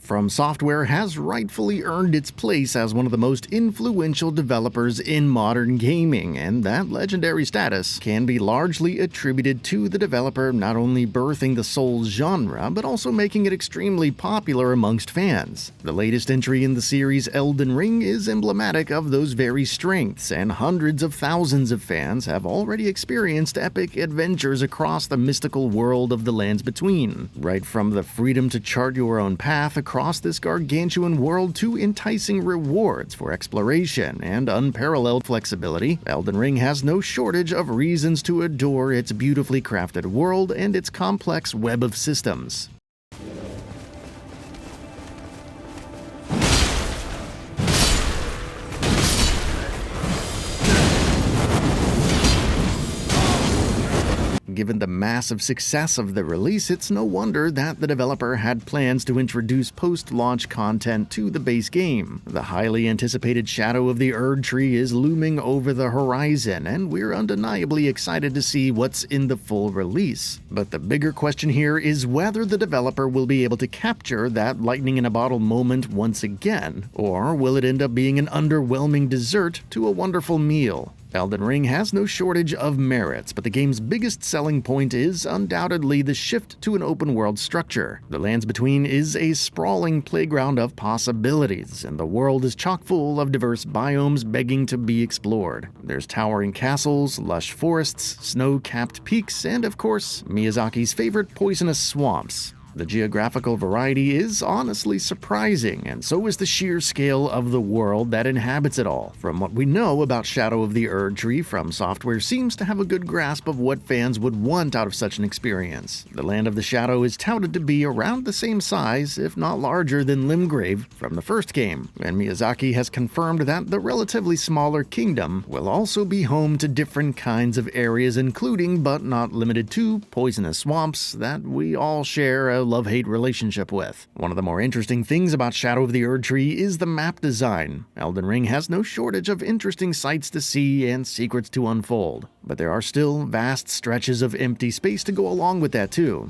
FromSoftware has rightfully earned its place as one of the most influential developers in modern gaming, and that legendary status can be largely attributed to the developer not only birthing the Souls genre, but also making it extremely popular amongst fans. The latest entry in the series, Elden Ring, is emblematic of those very strengths, and hundreds of thousands of fans have already experienced epic adventures across the mystical world of the Lands Between. Right from the freedom to chart your own path across this gargantuan world to enticing rewards for exploration and unparalleled flexibility, Elden Ring has no shortage of reasons to adore its beautifully crafted world and its complex web of systems. Given the massive success of the release, it's no wonder that the developer had plans to introduce post-launch content to the base game. The highly anticipated shadow of the Erdtree is looming over the horizon, and we're undeniably excited to see what's in the full release. But the bigger question here is whether the developer will be able to capture that lightning-in-a-bottle moment once again, or will it end up being an underwhelming dessert to a wonderful meal? Elden Ring has no shortage of merits, but the game's biggest selling point is undoubtedly the shift to an open-world structure. The Lands Between is a sprawling playground of possibilities, and the world is chock full of diverse biomes begging to be explored. There's towering castles, lush forests, snow-capped peaks, and of course, Miyazaki's favorite poisonous swamps. The geographical variety is honestly surprising, and so is the sheer scale of the world that inhabits it all. From what we know about Shadow of the Erdtree, FromSoftware seems to have a good grasp of what fans would want out of such an experience. The Land of the Shadow is touted to be around the same size, if not larger, than Limgrave from the first game, and Miyazaki has confirmed that the relatively smaller kingdom will also be home to different kinds of areas, including, but not limited to, poisonous swamps that we all share a love-hate relationship with. One of the more interesting things about Shadow of the Erdtree is the map design. Elden Ring has no shortage of interesting sights to see and secrets to unfold, but there are still vast stretches of empty space to go along with that too.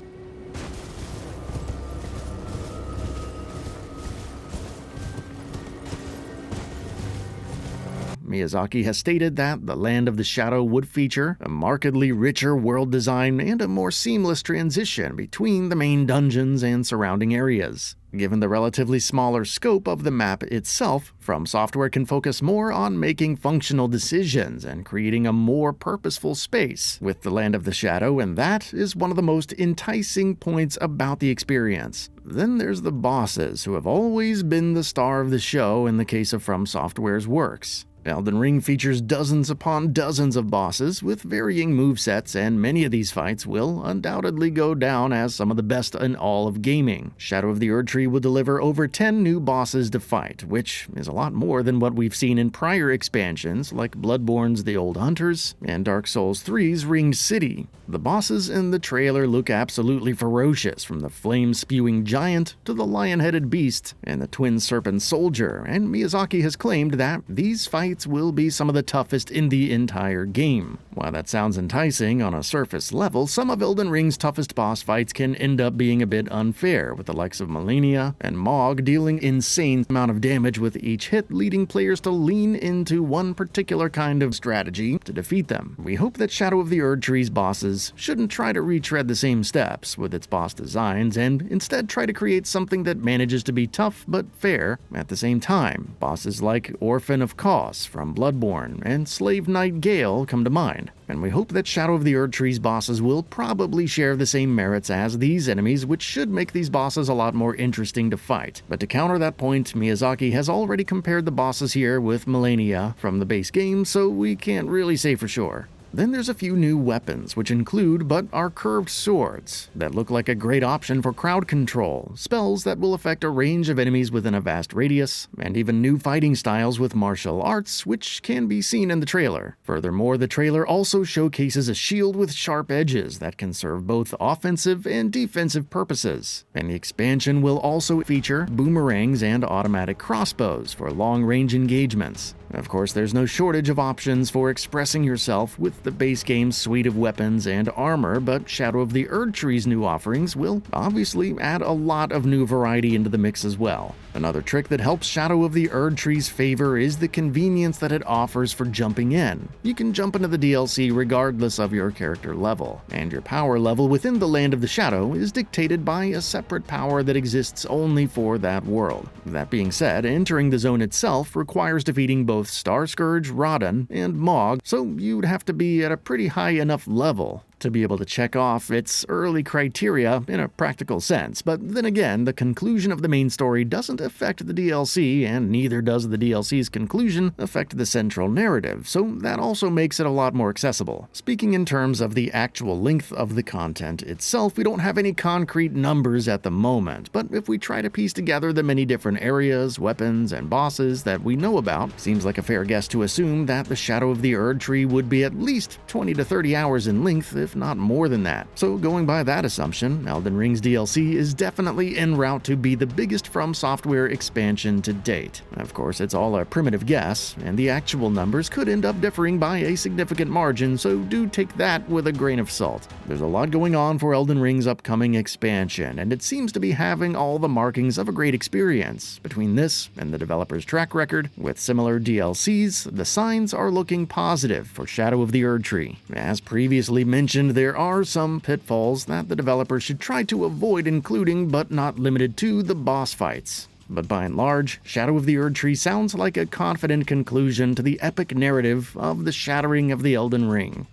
Miyazaki has stated that the Land of the Shadow would feature a markedly richer world design and a more seamless transition between the main dungeons and surrounding areas. Given the relatively smaller scope of the map itself, FromSoftware can focus more on making functional decisions and creating a more purposeful space with the Land of the Shadow, and that is one of the most enticing points about the experience. Then there's the bosses, who have always been the star of the show in the case of FromSoftware's works. Elden Ring features dozens upon dozens of bosses with varying movesets, and many of these fights will undoubtedly go down as some of the best in all of gaming. Shadow of the Erdtree will deliver over 10 new bosses to fight, which is a lot more than what we've seen in prior expansions like Bloodborne's The Old Hunters and Dark Souls 3's Ringed City. The bosses in the trailer look absolutely ferocious, from the flame-spewing giant to the lion-headed beast and the twin serpent soldier, and Miyazaki has claimed that these fights will be some of the toughest in the entire game. While that sounds enticing on a surface level, some of Elden Ring's toughest boss fights can end up being a bit unfair, with the likes of Malenia and Mog dealing insane amount of damage with each hit, leading players to lean into one particular kind of strategy to defeat them. We hope that Shadow of the Erdtree's bosses shouldn't try to retread the same steps with its boss designs, and instead try to create something that manages to be tough but fair at the same time. Bosses like Orphan of Kos from Bloodborne and Slave Knight Gale come to mind, and we hope that Shadow of the Erdtree's bosses will probably share the same merits as these enemies, which should make these bosses a lot more interesting to fight. But to counter that point, Miyazaki has already compared the bosses here with Malenia from the base game, so we can't really say for sure. Then there's a few new weapons, which include but are curved swords that look like a great option for crowd control, spells that will affect a range of enemies within a vast radius, and even new fighting styles with martial arts, which can be seen in the trailer. Furthermore, the trailer also showcases a shield with sharp edges that can serve both offensive and defensive purposes, and the expansion will also feature boomerangs and automatic crossbows for long-range engagements. Of course, there's no shortage of options for expressing yourself with the base game's suite of weapons and armor, but Shadow of the Erdtree's new offerings will obviously add a lot of new variety into the mix as well. Another trick that helps Shadow of the Erdtree's favor is the convenience that it offers for jumping in. You can jump into the DLC regardless of your character level, and your power level within the Land of the Shadow is dictated by a separate power that exists only for that world. That being said, entering the zone itself requires defeating both Starscourge, Rodden, and Mog, so you'd have to be at a pretty high enough level to be able to check off its early criteria in a practical sense. But then again, the conclusion of the main story doesn't affect the DLC, and neither does the DLC's conclusion affect the central narrative, so that also makes it a lot more accessible. Speaking in terms of the actual length of the content itself, we don't have any concrete numbers at the moment, but if we try to piece together the many different areas, weapons, and bosses that we know about, seems like a fair guess to assume that the Shadow of the Erdtree would be at least 20 to 30 hours in length, if not more than that. So going by that assumption, Elden Ring's DLC is definitely en route to be the biggest FromSoftware expansion to date. Of course, it's all a primitive guess, and the actual numbers could end up differing by a significant margin, so do take that with a grain of salt. There's a lot going on for Elden Ring's upcoming expansion, and it seems to be having all the markings of a great experience. Between this and the developer's track record with similar DLCs, the signs are looking positive for Shadow of the Erdtree. As previously mentioned, there are some pitfalls that the developer should try to avoid including, but not limited to, the boss fights. But by and large, Shadow of the Erdtree sounds like a confident conclusion to the epic narrative of the shattering of the Elden Ring.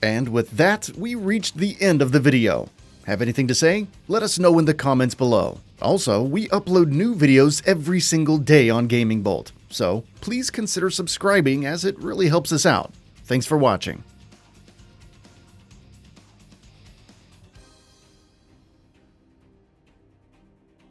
And with that, we reached the end of the video. Have anything to say? Let us know in the comments below. Also, we upload new videos every single day on GamingBolt, so please consider subscribing as it really helps us out. Thanks for watching.